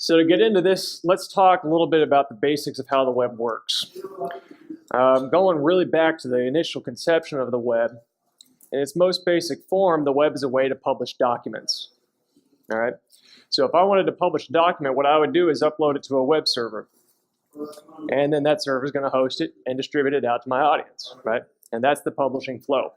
So to get into this, let's talk a little bit about the basics of how the web works. Going really back to the initial conception of the web, in its most basic form, the web is a way to publish documents. All right. So if I wanted to publish a document, what I would do is upload it to a web server. And then that server is going to host it and distribute it out to my audience, right? And that's the publishing flow.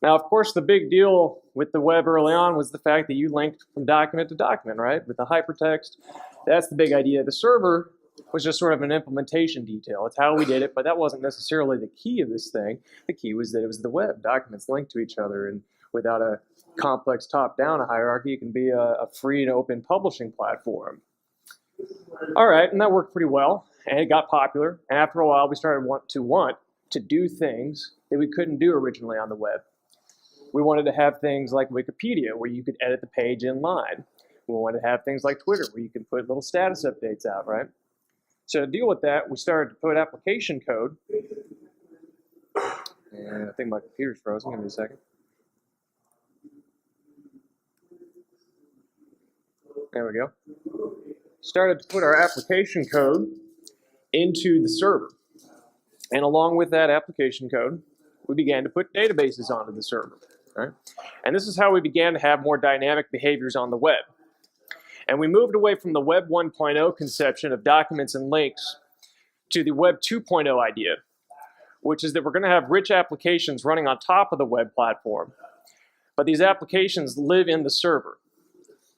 Now, of course, the big deal with the web early on was the fact that you linked from document to document, right? With the hypertext. That's the big idea. The server was just sort of an implementation detail. It's how we did it, but that wasn't necessarily the key of this thing. The key was that it was the web, documents linked to each other, and without a complex top-down hierarchy, it can be a free and open publishing platform. All right, and that worked pretty well, and it got popular. And after a while, we started want to do things that we couldn't do originally on the web. We wanted to have things like Wikipedia, where you could edit the page in line. We wanted to have things like Twitter, where you could put little status updates out, right? So to deal with that, we started to put application code. And I think my computer's frozen. Give me a second. There we go. Started to put our application code into the server. And along with that application code, we began to put databases onto the server. Right? And this is how we began to have more dynamic behaviors on the web. And we moved away from the Web 1.0 conception of documents and links to the Web 2.0 idea, which is that we're going to have rich applications running on top of the web platform. But these applications live in the server.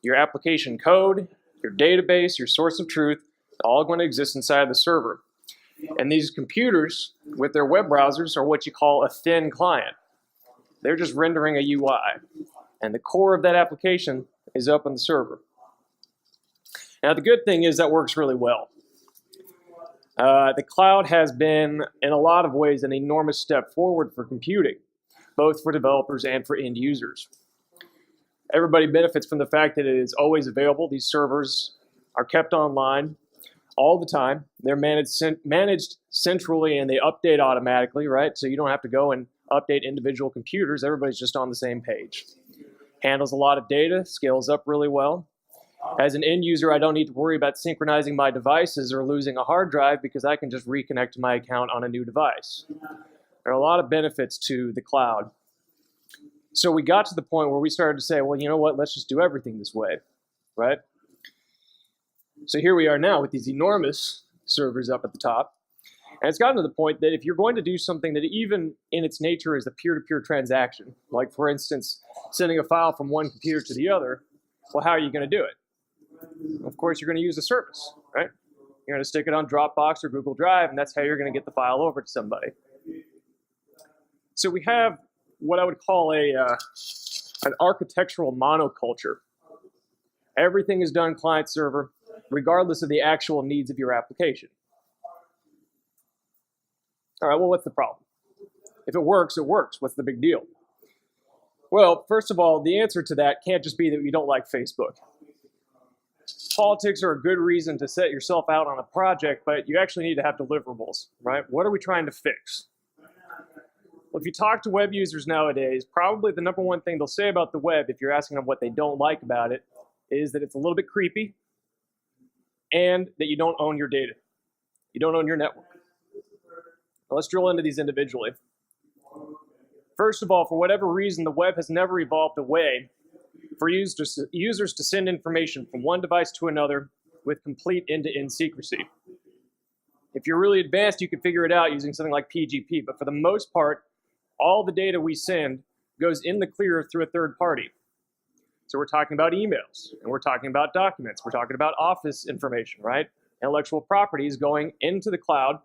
Your application code, your database, your source of truth, all going to exist inside the server. And these computers, with their web browsers, are what you call a thin client. They're just rendering a UI. And the core of that application is up on the server. Now, the good thing is that works really well. The cloud has been, in a lot of ways, an enormous step forward for computing, both for developers and for end users. Everybody benefits from the fact that it is always available. These servers are kept online all the time. They're managed centrally, and they update automatically, right? So you don't have to go and update individual computers. Everybody's just on the same page. Handles a lot of data, scales up really well. As an end user, I don't need to worry about synchronizing my devices or losing a hard drive because I can just reconnect to my account on a new device. There are a lot of benefits to the cloud. So we got to the point where we started to say, well, you know what, let's just do everything this way, right? So here we are now with these enormous servers up at the top. And it's gotten to the point that if you're going to do something that even in its nature is a peer-to-peer transaction, like for instance, sending a file from one computer to the other, well, how are you going to do it? Of course, you're going to use a service, right? You're going to stick it on Dropbox or Google Drive, and that's how you're going to get the file over to somebody. So we have what I would call an architectural monoculture. Everything is done client-server, regardless of the actual needs of your application. All right, well, what's the problem? If it works, it works. What's the big deal? Well, first of all, the answer to that can't just be that you don't like Facebook. Politics are a good reason to set yourself out on a project, but you actually need to have deliverables, right? What are we trying to fix? Well, if you talk to web users nowadays, probably the number one thing they'll say about the web, if you're asking them what they don't like about it, is that it's a little bit creepy and that you don't own your data. You don't own your network. Now, let's drill into these individually. First of all, for whatever reason, the web has never evolved a way for users to send information from one device to another with complete end-to-end secrecy. If you're really advanced, you can figure it out using something like PGP, but for the most part, all the data we send goes in the clear through a third party. So we're talking about emails, and we're talking about documents, we're talking about office information, right? Intellectual property is going into the cloud,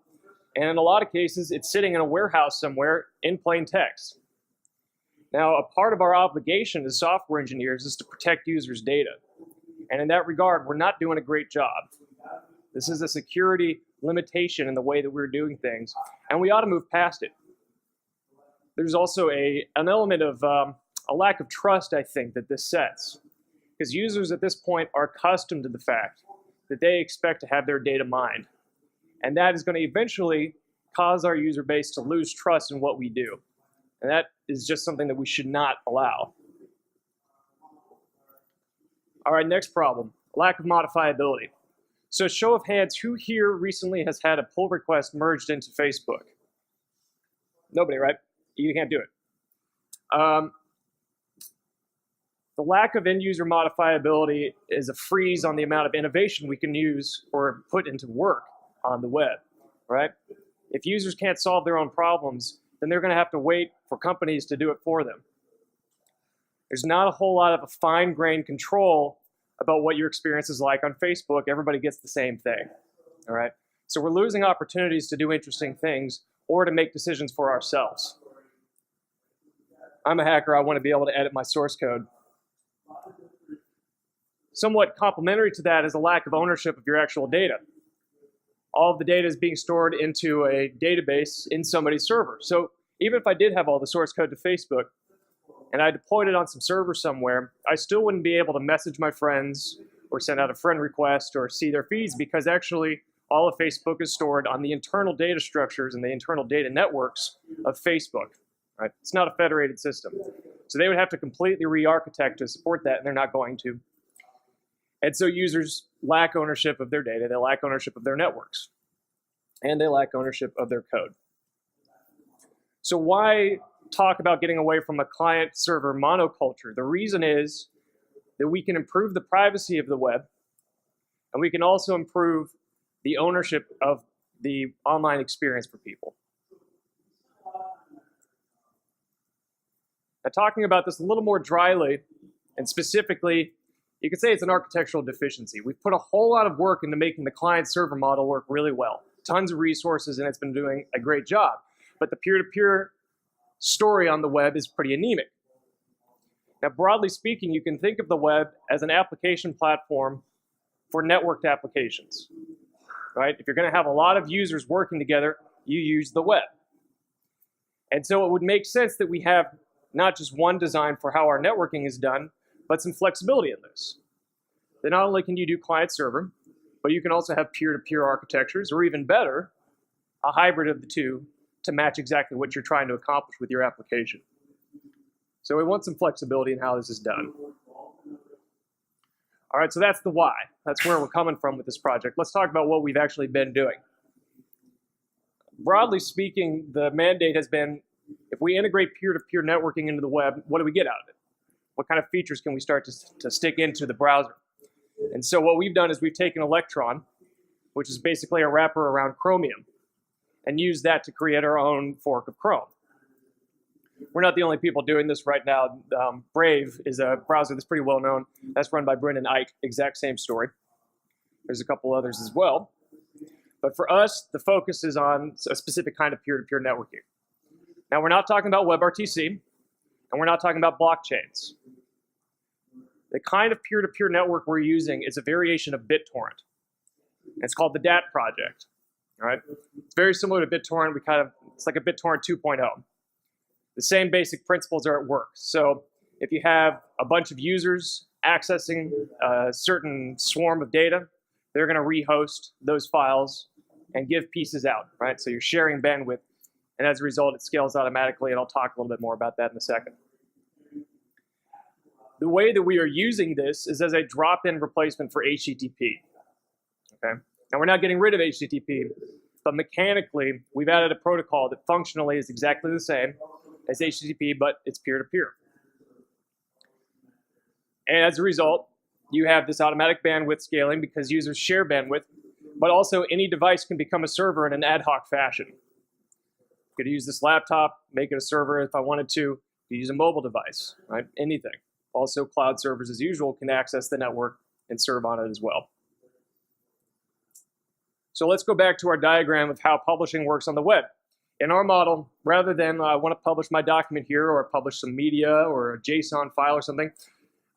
and in a lot of cases, it's sitting in a warehouse somewhere in plain text. Now, a part of our obligation as software engineers is to protect users' data. And in that regard, we're not doing a great job. This is a security limitation in the way that we're doing things, and we ought to move past it. There's also an element of a lack of trust, I think, that this sets. Because users at this point are accustomed to the fact that they expect to have their data mined. And that is going to eventually cause our user base to lose trust in what we do. And that is just something that we should not allow. All right, next problem. lack of modifiability. So show of hands, who here recently has had a pull request merged into Facebook? Nobody, right? You can't do it. The lack of end-user modifiability is a freeze on the amount of innovation we can use or put into work on the web, right? If users can't solve their own problems, then they're going to have to wait for companies to do it for them. There's not a whole lot of a fine-grained control about what your experience is like on Facebook. Everybody gets the same thing, all right? So we're losing opportunities to do interesting things or to make decisions for ourselves. I'm a hacker. I want to be able to edit my source code. Somewhat complementary to that is a lack of ownership of your actual data. All of the data is being stored into a database in somebody's server. So even if I did have all the source code to Facebook and I deployed it on some server somewhere, I still wouldn't be able to message my friends or send out a friend request or see their feeds, because actually all of Facebook is stored on the internal data structures and the internal data networks of Facebook. Right? It's not a federated system. So they would have to completely re-architect to support that, and they're not going to. And so users lack ownership of their data, they lack ownership of their networks, and they lack ownership of their code. So why talk about getting away from a client-server monoculture? The reason is that we can improve the privacy of the web, and we can also improve the ownership of the online experience for people. Now, talking about this a little more dryly, and specifically, you could say it's an architectural deficiency. We've put a whole lot of work into making the client-server model work really well. Tons of resources, and it's been doing a great job. But the peer-to-peer story on the web is pretty anemic. Now, broadly speaking, you can think of the web as an application platform for networked applications. Right? If you're going to have a lot of users working together, you use the web. And so it would make sense that we have not just one design for how our networking is done, but some flexibility in this. Then not only can you do client-server, but you can also have peer-to-peer architectures, or even better, a hybrid of the two to match exactly what you're trying to accomplish with your application. So we want some flexibility in how this is done. All right, so that's the why. That's where we're coming from with this project. Let's talk about what we've actually been doing. Broadly speaking, the mandate has been, if we integrate peer-to-peer networking into the web, what do we get out of it? What kind of features can we start to stick into the browser? And so what we've done is we've taken Electron, which is basically a wrapper around Chromium, and used that to create our own fork of Chrome. We're not the only people doing this right now. Brave is a browser that's pretty well known. That's run by Brendan Eich, exact same story. There's a couple others as well. But for us, the focus is on a specific kind of peer-to-peer networking. Now, we're not talking about WebRTC, and we're not talking about blockchains. The kind of peer-to-peer network we're using is a variation of BitTorrent. It's called the DAT project. All right? It's very similar to BitTorrent. It's like a BitTorrent 2.0. The same basic principles are at work. So if you have a bunch of users accessing a certain swarm of data, they're going to rehost those files and give pieces out, right? So you're sharing bandwidth, and as a result, it scales automatically, and I'll talk a little bit more about that in a second. The way that we are using this is as a drop-in replacement for HTTP, okay? Now, we're not getting rid of HTTP, but mechanically, we've added a protocol that functionally is exactly the same as HTTP, but it's peer-to-peer. And as a result, you have this automatic bandwidth scaling because users share bandwidth, but also any device can become a server in an ad hoc fashion. I could use this laptop, make it a server if I wanted to. You use a mobile device, right? Anything. Also, cloud servers, as usual, can access the network and serve on it as well. So let's go back to our diagram of how publishing works on the web. In our model, rather than I want to publish my document here or publish some media or a JSON file or something,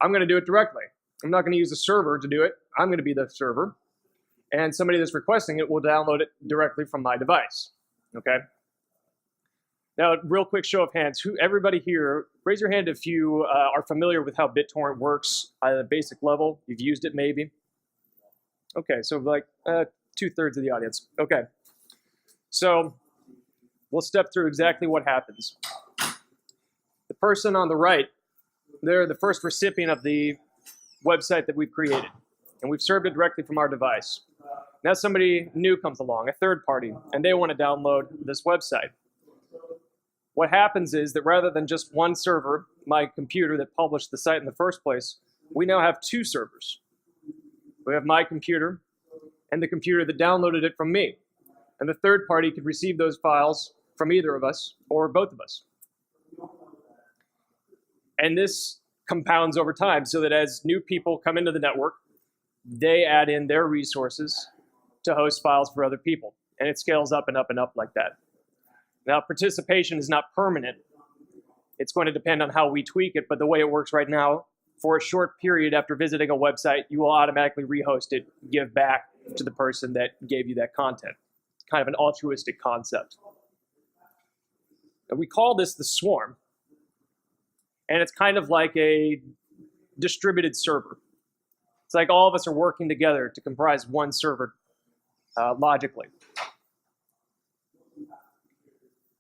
I'm going to do it directly. I'm not going to use a server to do it. I'm going to be the server. And somebody that's requesting it will download it directly from my device. Okay? Now, real quick show of hands. Everybody here, raise your hand if you are familiar with how BitTorrent works at a basic level. You've used it maybe. Okay, so like 2/3 of the audience. Okay. So we'll step through exactly what happens. The person on the right, they're the first recipient of the website that we've created. and we've served it directly from our device. Now somebody new comes along, a third party, and they want to download this website. What happens is that rather than just one server, my computer that published the site in the first place, we now have two servers. We have my computer and the computer that downloaded it from me. And the third party could receive those files from either of us or both of us. And this compounds over time so that as new people come into the network, they add in their resources to host files for other people. And it scales up and up and up like that. Now, participation is not permanent. It's going to depend on how we tweak it, but the way it works right now, for a short period after visiting a website, you will automatically rehost it, give back to the person that gave you that content. It's kind of an altruistic concept. And we call this the swarm. And it's kind of like a distributed server. It's like all of us are working together to comprise one server logically.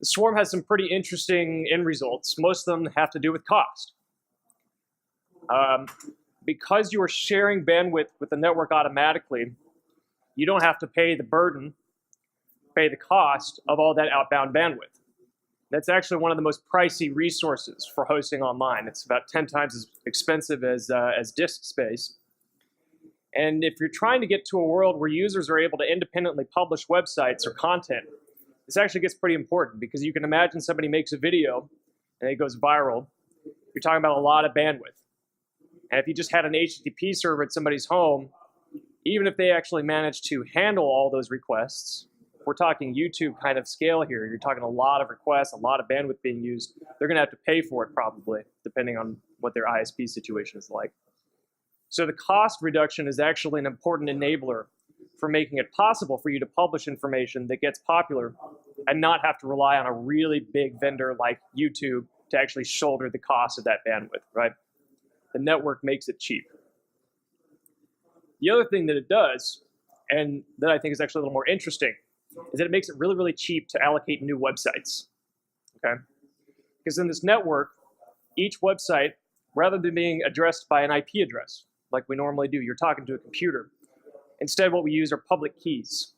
The swarm has some pretty interesting end results. Most of them have to do with cost. Because you are sharing bandwidth with the network automatically, you don't have to pay the burden, pay the cost of all that outbound bandwidth. That's actually one of the most pricey resources for hosting online. It's about 10 times as expensive as disk space. And if you're trying to get to a world where users are able to independently publish websites or content, this actually gets pretty important because you can imagine somebody makes a video and it goes viral. You're talking about a lot of bandwidth. And if you just had an HTTP server at somebody's home, even if they actually managed to handle all those requests, we're talking YouTube kind of scale here. You're talking a lot of requests, a lot of bandwidth being used. They're going to have to pay for it probably, depending on what their ISP situation is like. So the cost reduction is actually an important enabler for making it possible for you to publish information that gets popular and not have to rely on a really big vendor like YouTube to actually shoulder the cost of that bandwidth, right? The network makes it cheap. The other thing that it does, and that I think is actually a little more interesting, is that it makes it really, really cheap to allocate new websites, okay? Because in this network, each website, rather than being addressed by an IP address, like we normally do, you're talking to a computer. Instead, what we use are public keys.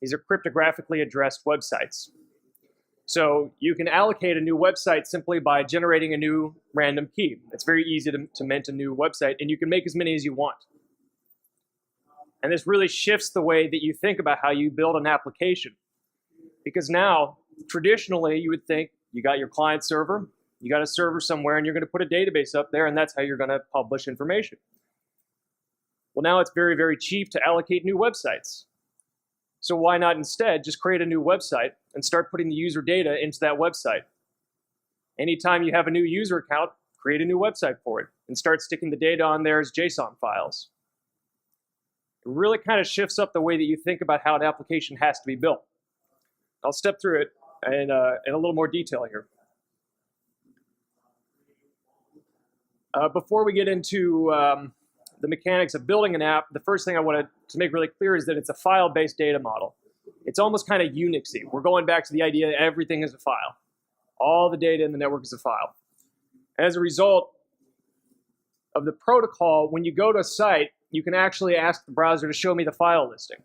These are cryptographically addressed websites. So you can allocate a new website simply by generating a new random key. It's very easy to mint a new website, and you can make as many as you want. And this really shifts the way that you think about how you build an application. Because now, traditionally, you would think you got your client server, you got a server somewhere, and you're going to put a database up there, and that's how you're going to publish information. Well, now it's very, very cheap to allocate new websites. So why not instead just create a new website and start putting the user data into that website? Anytime you have a new user account, create a new website for it and start sticking the data on there as JSON files. It really kind of shifts up the way that you think about how an application has to be built. I'll step through it in a little more detail here. Before we get into the mechanics of building an app, the first thing I wanted to make really clear is that it's a file-based data model. It's almost kind of Unixy. We're going back to the idea that everything is a file. All the data in the network is a file. And as a result of the protocol, when you go to a site, you can actually ask the browser to show me the file listing.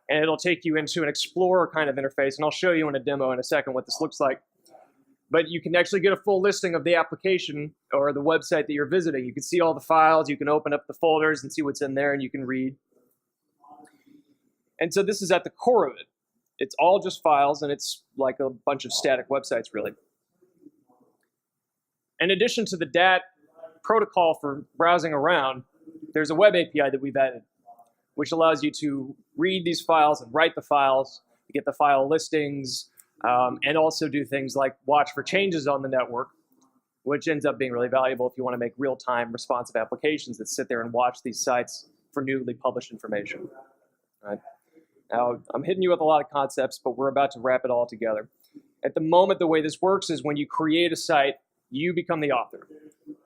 And it'll take you into an Explorer kind of interface, and I'll show you in a demo in a second what this looks like. But you can actually get a full listing of the application or the website that you're visiting. You can see all the files, you can open up the folders and see what's in there, and you can read. And so this is at the core of it. It's all just files, and it's like a bunch of static websites, really. In addition to the DAT protocol for browsing around, there's a web API that we've added, which allows you to read these files and write the files, get the file listings, and also do things like watch for changes on the network, which ends up being really valuable if you want to make real-time responsive applications that sit there and watch these sites for newly published information. Right. Now, I'm hitting you with a lot of concepts, but we're about to wrap it all together. At the moment, the way this works is when you create a site, you become the author.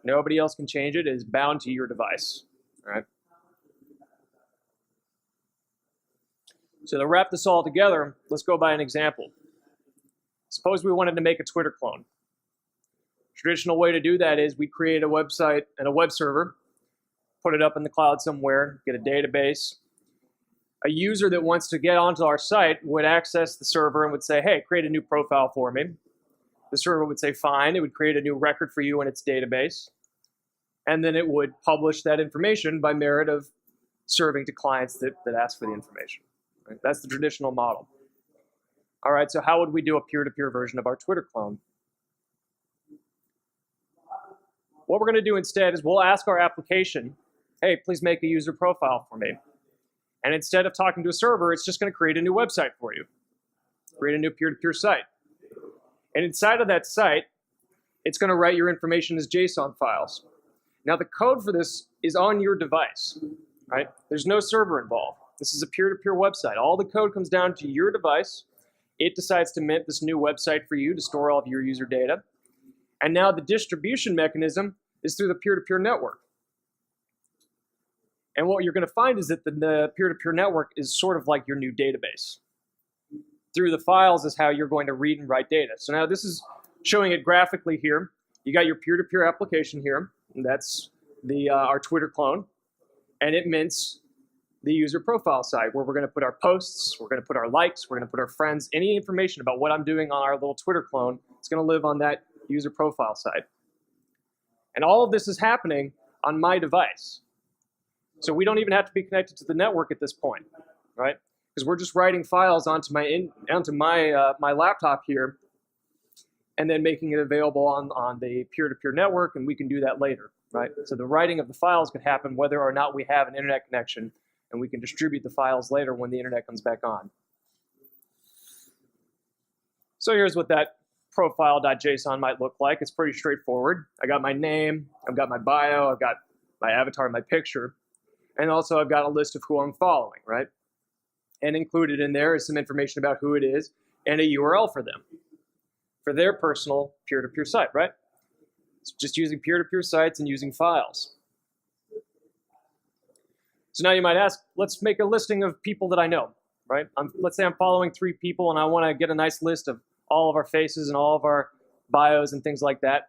Nobody else can change it. It is bound to your device. All right. So to wrap this all together, let's go by an example. Suppose we wanted to make a Twitter clone. Traditional way to do that is we create a website and a web server, put it up in the cloud somewhere, get a database. A user that wants to get onto our site would access the server and would say, hey, create a new profile for me. The server would say, fine. It would create a new record for you in its database. And then it would publish that information by merit of serving to clients that ask for the information. Right? That's the traditional model. All right, so how would we do a peer-to-peer version of our Twitter clone? What we're going to do instead is we'll ask our application, hey, please make a user profile for me. And instead of talking to a server, it's just going to create a new website for you. Create a new peer-to-peer site. And inside of that site, it's going to write your information as JSON files. Now, the code for this is on your device, right? There's no server involved. This is a peer-to-peer website. All the code comes down to your device. It decides to mint this new website for you to store all of your user data. And now the distribution mechanism is through the peer-to-peer network. And what you're going to find is that the peer-to-peer network is sort of like your new database. Through the files is how you're going to read and write data. So now this is showing it graphically here. You got your peer-to-peer application here. And that's our Twitter clone. And it mints the user profile site where we're going to put our posts, we're going to put our likes, we're going to put our friends, any information about what I'm doing on our little Twitter clone, it's going to live on that user profile site. And all of this is happening on my device. So we don't even have to be connected to the network at this point, right? Because we're just writing files onto my laptop here and then making it available on the peer-to-peer network, and we can do that later, right? So the writing of the files can happen whether or not we have an internet connection, and we can distribute the files later when the internet comes back on. So here's what that profile.json might look like. It's pretty straightforward. I got my name, I've got my bio, I've got my avatar, my picture, and also I've got a list of who I'm following, right? And included in there is some information about who it is and a URL for them, for their personal peer-to-peer site, right? It's just using peer-to-peer sites and using files. So now you might ask, let's make a listing of people that I know, right? Let's say I'm following 3 people and I want to get a nice list of all of our faces and all of our bios and things like that.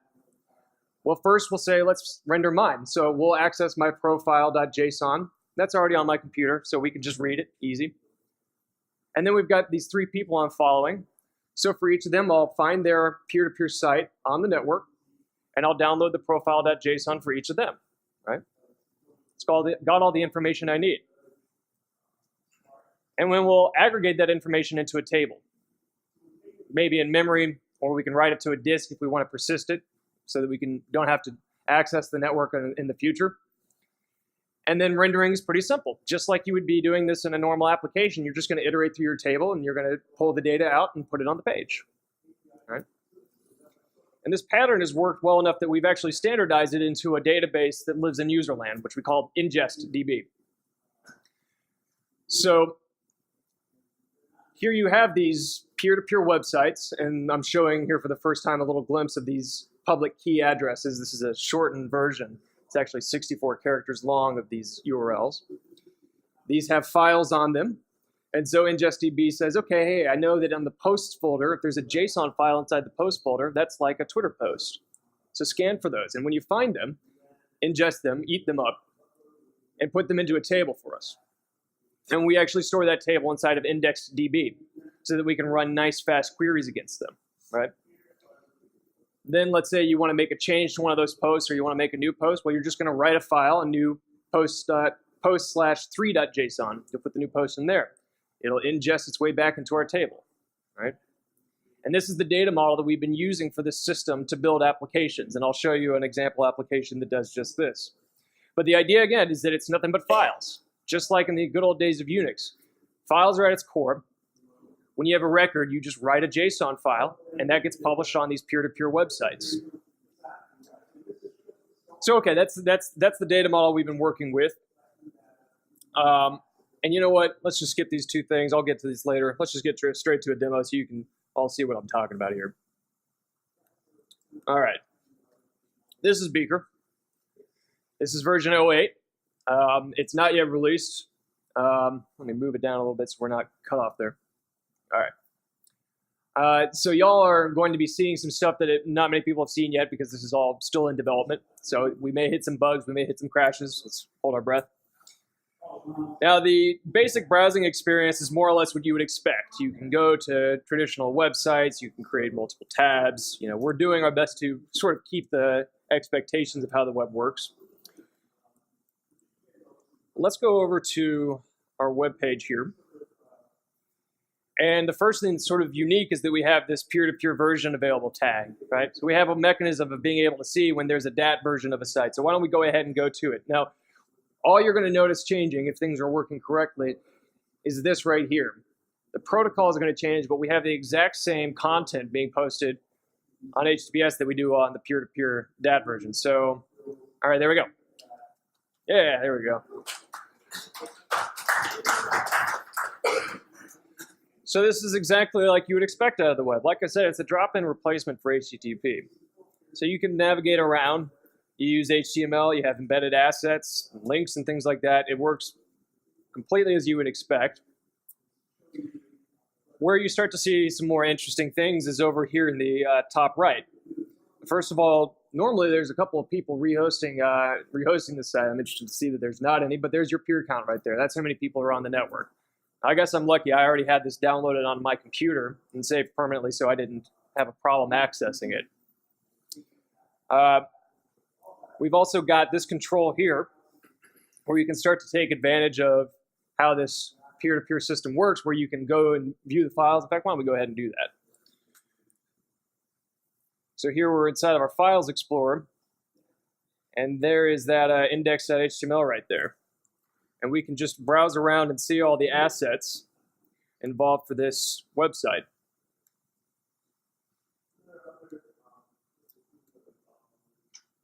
Well, first we'll say, let's render mine. So we'll access my profile.json. That's already on my computer, so we can just read it, easy. And then we've got these 3 people I'm following. So for each of them, I'll find their peer-to-peer site on the network, and I'll download the profile.json for each of them, right? It's got all the information I need. And then we'll aggregate that information into a table, maybe in memory, or we can write it to a disk if we want to persist it so that we don't have to access the network in the future. And then rendering is pretty simple. Just like you would be doing this in a normal application, you're just going to iterate through your table and you're going to pull the data out and put it on the page, right? And this pattern has worked well enough that we've actually standardized it into a database that lives in userland, which we call IngestDB. So here you have these peer-to-peer websites, and I'm showing here for the first time a little glimpse of these public key addresses. This is a shortened version. It's actually 64 characters long of these URLs. These have files on them. And so IngestDB says, okay, hey, I know that on the posts folder, if there's a JSON file inside the post folder, that's like a Twitter post. So scan for those. And when you find them, ingest them, eat them up, and put them into a table for us. And we actually store that table inside of IndexedDB so that we can run nice, fast queries against them, right? Then let's say you want to make a change to one of those posts or you want to make a new post. Well, you're just going to write a file, a new post/3.json. You'll put the new post in there. It'll ingest its way back into our table, right? And this is the data model that we've been using for this system to build applications. And I'll show you an example application that does just this. But the idea, again, is that it's nothing but files, just like in the good old days of Unix. Files are at its core. When you have a record, you just write a JSON file, and that gets published on these peer-to-peer websites. So, okay, that's the data model we've been working with. And you know what? Let's just skip these 2 things. I'll get to these later. Let's just get straight to a demo so you can all see what I'm talking about here. All right. This is Beaker. This is version 08. It's not yet released. Let me move it down a little bit so we're not cut off there. All right. So y'all are going to be seeing some stuff that not many people have seen yet because this is all still in development. So we may hit some bugs, we may hit some crashes. Let's hold our breath. Now, the basic browsing experience is more or less what you would expect. You can go to traditional websites, you can create multiple tabs. You know, we're doing our best to sort of keep the expectations of how the web works. Let's go over to our web page here. And the first thing that's sort of unique is that we have this peer-to-peer version available tag, right? So we have a mechanism of being able to see when there's a DAT version of a site. So why don't we go ahead and go to it. Now, all you're going to notice changing if things are working correctly is this right here. The protocol is going to change, but we have the exact same content being posted on HTTPS that we do on the peer-to-peer DAT version. So, all right, there we go. Yeah, there we go. So this is exactly like you would expect out of the web. Like I said, it's a drop-in replacement for HTTP. So you can navigate around. You use HTML, you have embedded assets, links, and things like that. It works completely as you would expect. Where you start to see some more interesting things is over here in the top right. First of all, normally there's a couple of people rehosting the site. I'm interested to see that there's not any, but there's your peer count right there. That's how many people are on the network. I guess I'm lucky. I already had this downloaded on my computer and saved permanently, so I didn't have a problem accessing it. We've also got this control here where you can start to take advantage of how this peer-to-peer system works, where you can go and view the files. In fact, why don't we go ahead and do that? So here we're inside of our Files Explorer, and there is that index.html right there. And we can just browse around and see all the assets involved for this website.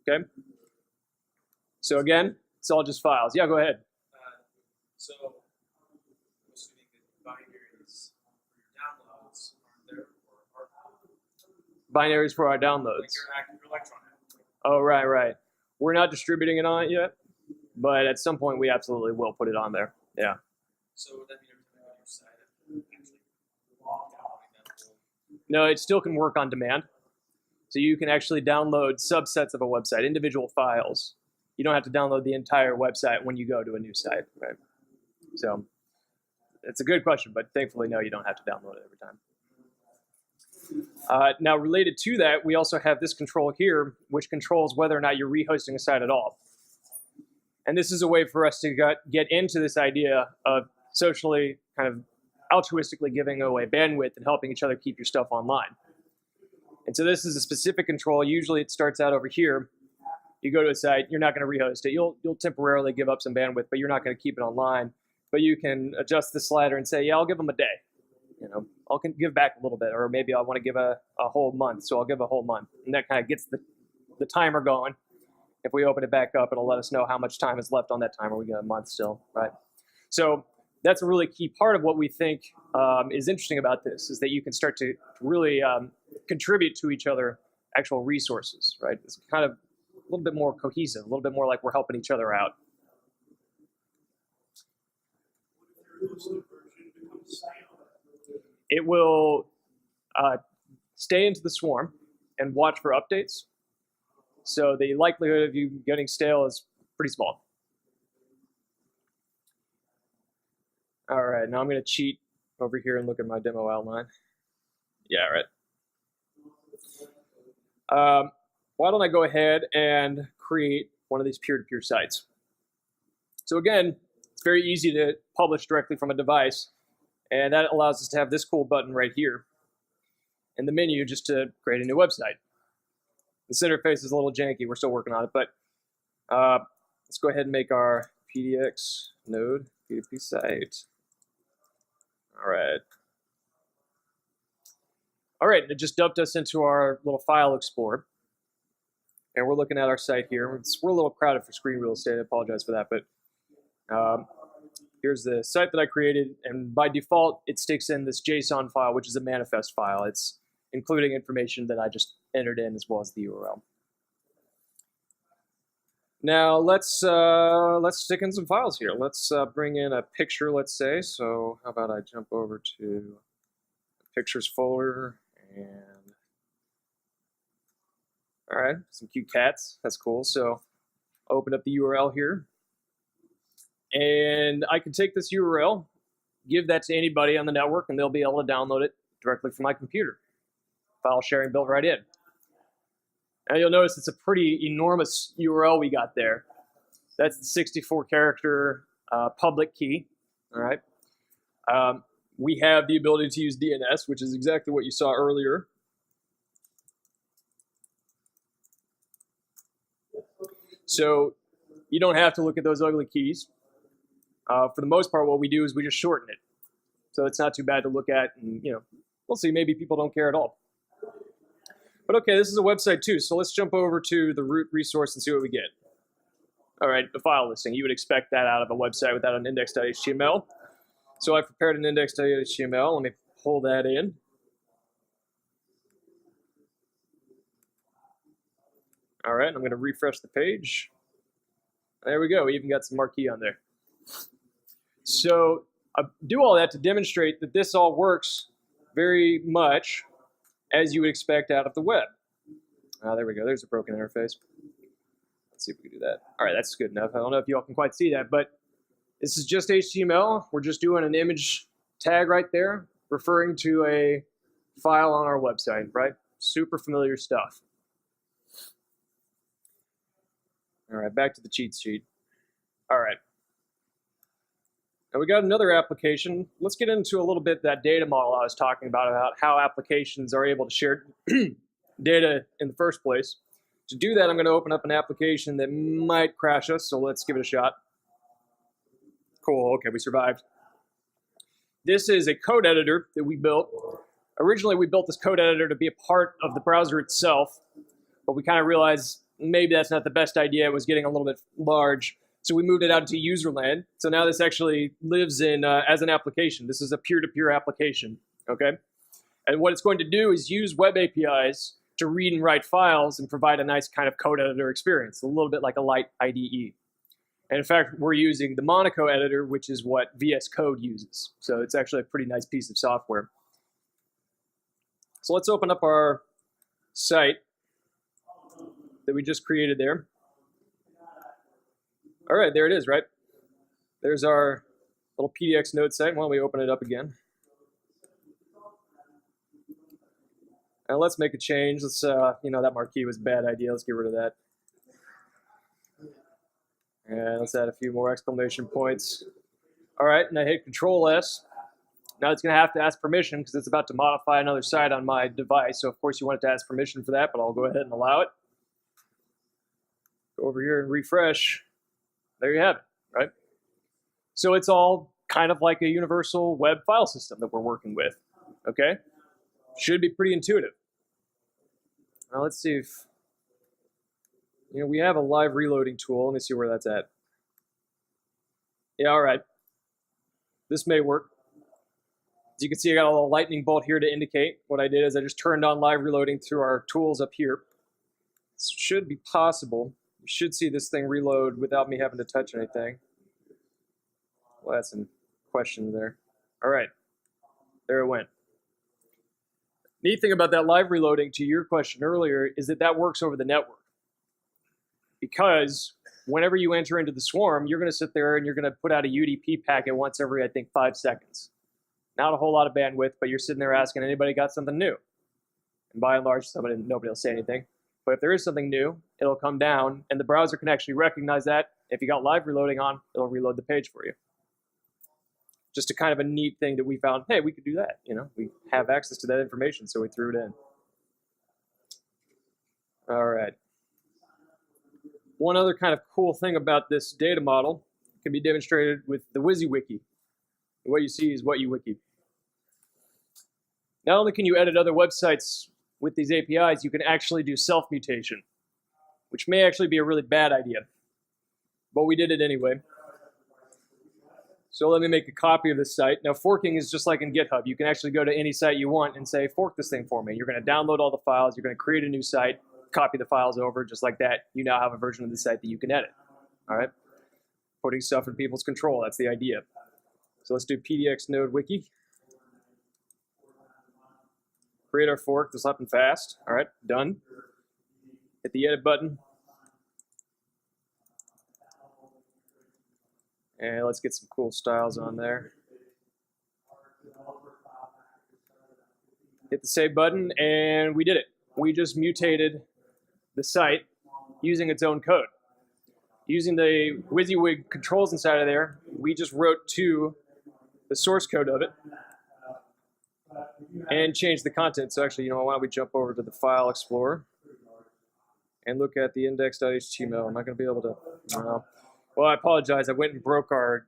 Okay. So again, it's all just files. Yeah, go ahead. So I'm assuming that binaries for your downloads aren't there, or are Binaries for our downloads. like your active Electron app. Oh, right. We're not distributing it on it yet, but at some point we absolutely will put it on there. Yeah. So would that mean every time you go to your site, actually downloading that whole? No, it still can work on demand. So you can actually download subsets of a website, individual files. You don't have to download the entire website when you go to a new site, right? So it's a good question, but thankfully, no, you don't have to download it every time. Now, related to that, we also have this control here, which controls whether or not you're rehosting a site at all. And this is a way for us to get into this idea of socially, kind of altruistically giving away bandwidth and helping each other keep your stuff online. And so this is a specific control. Usually it starts out over here. You go to a site, you're not going to rehost it. You'll temporarily give up some bandwidth, but you're not going to keep it online. But you can adjust the slider and say, yeah, I'll give them a day. You know, I'll give back a little bit, or maybe I want to give a whole month, so I'll give a whole month. And that kind of gets the timer going. If we open it back up, it'll let us know how much time is left on that timer. We got a month still, right? So that's a really key part of what we think is interesting about this, is that you can start to really contribute to each other actual resources, right? It's kind of a little bit more cohesive, a little bit more like we're helping each other out. It will stay into the swarm and watch for updates. So the likelihood of you getting stale is pretty small. All right, now I'm going to cheat over here and look at my demo outline. Yeah, right. Why don't I go ahead and create one of these peer-to-peer sites? So again, it's very easy to publish directly from a device, and that allows us to have this cool button right here in the menu just to create a new website. This interface is a little janky. We're still working on it, but let's go ahead and make our PDX node PHP site. All right, it just dumped us into our little file explorer. And we're looking at our site here. We're a little crowded for screen real estate. I apologize for that, but here's the site that I created. And by default, it sticks in this JSON file, which is a manifest file. It's including information that I just entered in as well as the URL. Now let's stick in some files here. Let's bring in a picture, let's say. So how about I jump over to a pictures folder, and all right, some cute cats. That's cool. So I'll open up the URL here, and I can take this URL, give that to anybody on the network, and they'll be able to download it directly from my computer. File sharing built right in. Now you'll notice it's a pretty enormous URL we got there. That's the 64 character public key, all right? We have the ability to use DNS, which is exactly what you saw earlier. So you don't have to look at those ugly keys. For the most part, what we do is we just shorten it. So it's not too bad to look at, and we'll see, maybe people don't care at all. But okay, this is a website too, so let's jump over to the root resource and see what we get. All right, the file listing. You would expect that out of a website without an index.html. So I've prepared an index.html. Let me pull that in. All right, I'm going to refresh the page. There we go. We even got some marquee on there. So I do all that to demonstrate that this all works very much as you would expect out of the web. There we go. There's a broken interface. Let's see if we can do that. All right, that's good enough. I don't know if you all can quite see that, but this is just HTML. We're just doing an image tag right there, referring to a file on our website, right? Super familiar stuff. All right, back to the cheat sheet. All right. Now we got another application. Let's get into a little bit that data model I was talking about how applications are able to share data in the first place. To do that, I'm going to open up an application that might crash us, so let's give it a shot. Cool, okay, we survived. This is a code editor that we built. Originally, we built this code editor to be a part of the browser itself, but we kind of realized maybe that's not the best idea. It was getting a little bit large. So we moved it out into userland. So now this actually lives in as an application. This is a peer-to-peer application, okay? And what it's going to do is use web APIs to read and write files and provide a nice kind of code editor experience, a little bit like a light IDE. And in fact, we're using the Monaco editor, which is what VS Code uses. So it's actually a pretty nice piece of software. So let's open up our site that we just created there. All right, there it is, right? There's our little PDX node site. Why don't we open it up again? And let's make a change. Let's, that marquee was a bad idea. Let's get rid of that. And let's add a few more exclamation points. All right, and I hit Control S. Now it's going to have to ask permission because it's about to modify another site on my device. So of course you want it to ask permission for that, but I'll go ahead and allow it. Go over here and refresh. There you have it, right? So it's all kind of like a universal web file system that we're working with, okay? Should be pretty intuitive. Now let's see if, we have a live reloading tool. Let me see where that's at. Yeah, all right. This may work. As you can see, I got a little lightning bolt here to indicate. What I did is I just turned on live reloading through our tools up here. This should be possible. You should see this thing reload without me having to touch anything. Well, that's some questions there. All right, there it went. Neat thing about that live reloading, to your question earlier, is that that works over the network. Because whenever you enter into the swarm, you're going to sit there and you're going to put out a UDP packet once every, I think, 5 seconds. Not a whole lot of bandwidth, but you're sitting there asking, anybody got something new? And by and large, nobody will say anything. But if there is something new, it'll come down, and the browser can actually recognize that. If you got live reloading on, it'll reload the page for you. Just a kind of a neat thing that we found, hey, we could do that. We have access to that information, so we threw it in. All right. One other kind of cool thing about this data model can be demonstrated with the WYSIWYG. What you see is what you wiki. Not only can you edit other websites with these APIs, you can actually do self-mutation, which may actually be a really bad idea. But we did it anyway. So let me make a copy of this site. Now, forking is just like in GitHub. You can actually go to any site you want and say, fork this thing for me. You're going to download all the files. You're going to create a new site, copy the files over, just like that. You now have a version of the site that you can edit. All right? Putting stuff in people's control. That's the idea. So let's do PDX node wiki. create our fork. This will happen fast. All right, done. Hit the edit button. And let's get some cool styles on there. Hit the save button, and we did it. We just mutated the site using its own code. Using the WYSIWYG controls inside of there, we just wrote to the source code of it and changed the content. So actually, why don't we jump over to the File Explorer and look at the index.html. I'm not going to be able to. Well, I apologize. I went and broke our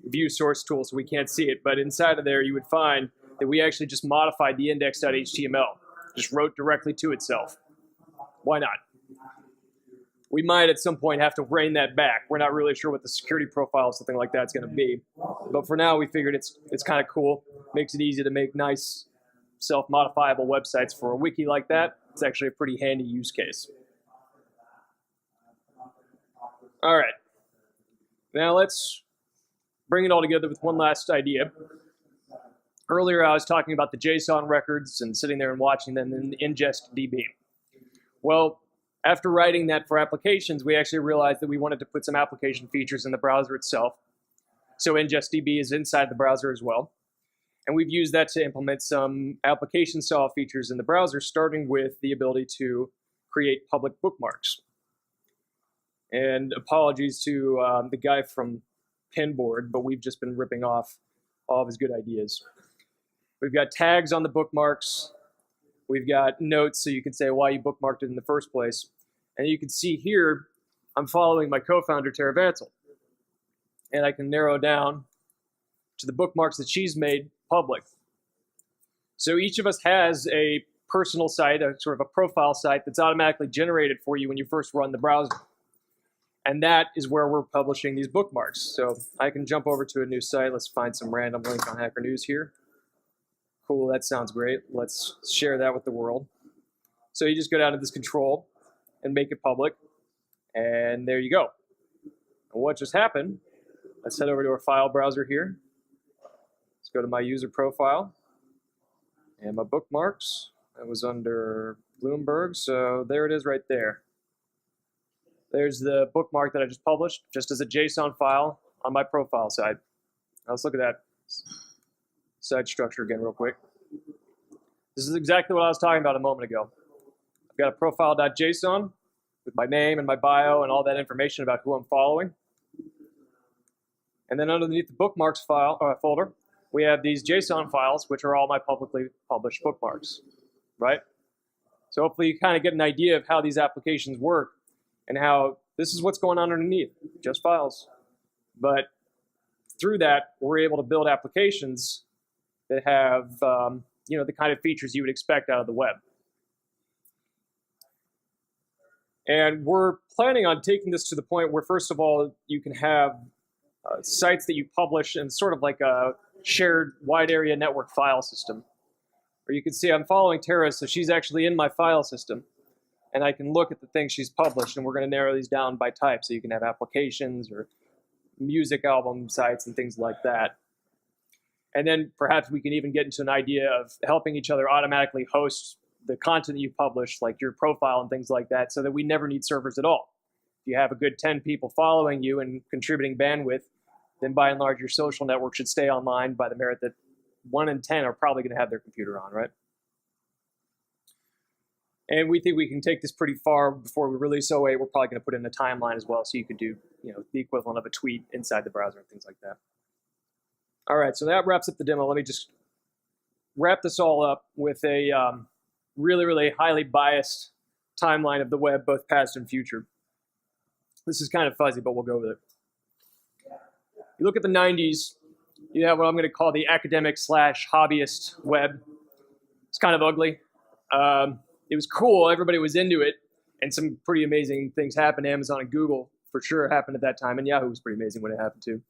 view source tool, so we can't see it. But inside of there, you would find that we actually just modified the index.html, just wrote directly to itself. Why not? We might at some point have to rein that back. We're not really sure what the security profile or something like that's going to be. But for now, we figured it's kind of cool. Makes it easy to make nice self-modifiable websites for a wiki like that. It's actually a pretty handy use case. All right. Now let's bring it all together with one last idea. Earlier, I was talking about the JSON records and sitting there and watching them in IngestDB. Well, after writing that for applications, we actually realized that we wanted to put some application features in the browser itself. So IngestDB is inside the browser as well. And we've used that to implement some application-style features in the browser, starting with the ability to create public bookmarks. And apologies to the guy from Pinboard, but we've just been ripping off all of his good ideas. We've got tags on the bookmarks. We've got notes, so you can say why you bookmarked it in the first place. And you can see here, I'm following my co-founder, Tara Vansel. And I can narrow down to the bookmarks that she's made public. So each of us has a personal site, a sort of a profile site that's automatically generated for you when you first run the browser. And that is where we're publishing these bookmarks. So I can jump over to a new site. Let's find some random link on Hacker News here. Cool, that sounds great. Let's share that with the world. So you just go down to this control and make it public. And there you go. And what just happened, let's head over to our file browser here. Let's go to my user profile and my bookmarks. That was under Bloomberg, so there it is right there. There's the bookmark that I just published, just as a JSON file on my profile side. Now let's look at that site structure again real quick. This is exactly what I was talking about a moment ago. I've got a profile.json with my name and my bio and all that information about who I'm following. And then underneath the bookmarks folder, we have these JSON files, which are all my publicly published bookmarks, right? So hopefully you kind of get an idea of how these applications work and how this is what's going on underneath, just files. But through that, we're able to build applications that have the kind of features you would expect out of the web. And we're planning on taking this to the point where, first of all, you can have sites that you publish in sort of like a shared wide area network file system. Where you can see I'm following Tara, so she's actually in my file system. And I can look at the things she's published, and we're going to narrow these down by type. So you can have applications or music album sites and things like that. And then perhaps we can even get into an idea of helping each other automatically host the content that you publish, like your profile and things like that, so that we never need servers at all. If you have a good 10 people following you and contributing bandwidth, then by and large your social network should stay online by the merit that 1 in 10 are probably going to have their computer on, right? And we think we can take this pretty far before we release OA. We're probably going to put in a timeline as well, so you could do the equivalent of a tweet inside the browser and things like that. All right, so that wraps up the demo. Let me just wrap this all up with a really, really highly biased timeline of the web, both past and future. This is kind of fuzzy, but we'll go with it. You look at the 90s, you have what I'm going to call the academic/hobbyist web. It's kind of ugly. It was cool. Everybody was into it. And some pretty amazing things happened. Amazon and Google for sure happened at that time. And Yahoo was pretty amazing when it happened too.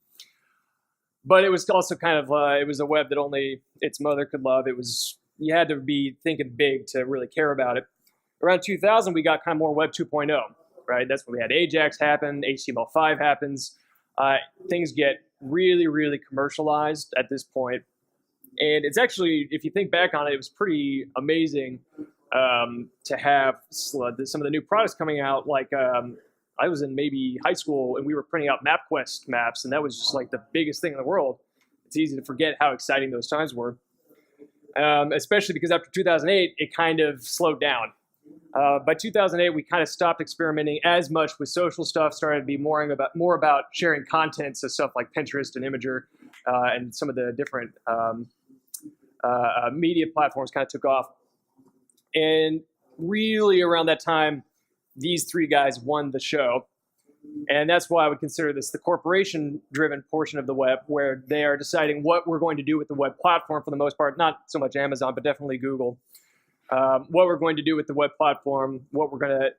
But it was also kind of, it was a web that only its mother could love. You had to be thinking big to really care about it. Around 2000, we got kind of more Web 2.0, right? That's when we had Ajax happen, HTML5 happens. Things get really, really commercialized at this point. And it's actually, if you think back on it, it was pretty amazing to have some of the new products coming out. Like I was in maybe high school and we were printing out MapQuest maps, and that was just like the biggest thing in the world. It's easy to forget how exciting those times were, especially because after 2008, it kind of slowed down. By 2008, we kind of stopped experimenting as much with social stuff, started to be more about sharing content, so stuff like Pinterest and Imager and some of the different media platforms kind of took off. And really around that time, these three guys won the show. And that's why I would consider this the corporation-driven portion of the web, where they are deciding what we're going to do with the web platform for the most part, not so much Amazon, but definitely Google. What we're going to do with the web platform, what we're going to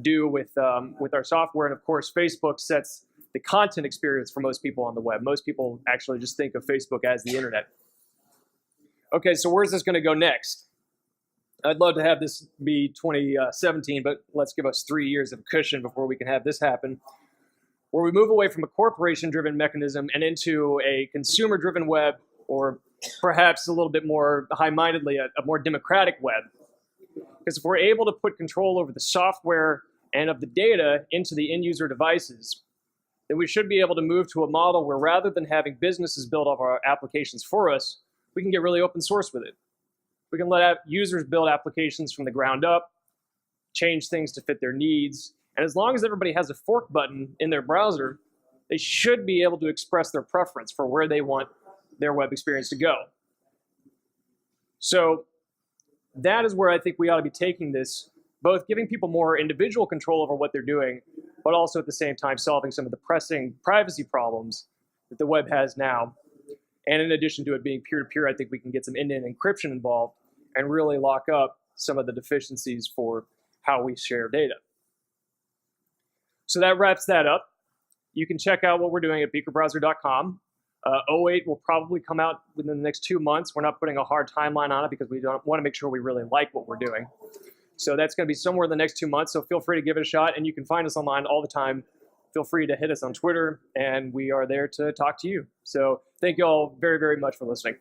do with our software. And of course, Facebook sets the content experience for most people on the web. Most people actually just think of Facebook as the internet. Okay, so where's this going to go next? I'd love to have this be 2017, but let's give us 3 years of cushion before we can have this happen, where we move away from a corporation-driven mechanism and into a consumer-driven web, or perhaps a little bit more high-mindedly, a more democratic web. Because if we're able to put control over the software and of the data into the end-user devices, then we should be able to move to a model where rather than having businesses build up our applications for us, we can get really open source with it. We can let users build applications from the ground up, change things to fit their needs, and as long as everybody has a fork button in their browser, they should be able to express their preference for where they want their web experience to go. So that is where I think we ought to be taking this, both giving people more individual control over what they're doing, but also at the same time solving some of the pressing privacy problems that the web has now. And in addition to it being peer-to-peer, I think we can get some end-to-end encryption involved and really lock up some of the deficiencies for how we share data. So that wraps that up. You can check out what we're doing at beakerbrowser.com. 08 will probably come out within the next 2 months. We're not putting a hard timeline on it because we don't want to make sure we really like what we're doing. So that's going to be somewhere in the next 2 months. So feel free to give it a shot, and you can find us online all the time. Feel free to hit us on Twitter, and we are there to talk to you. So thank you all very, very much for listening.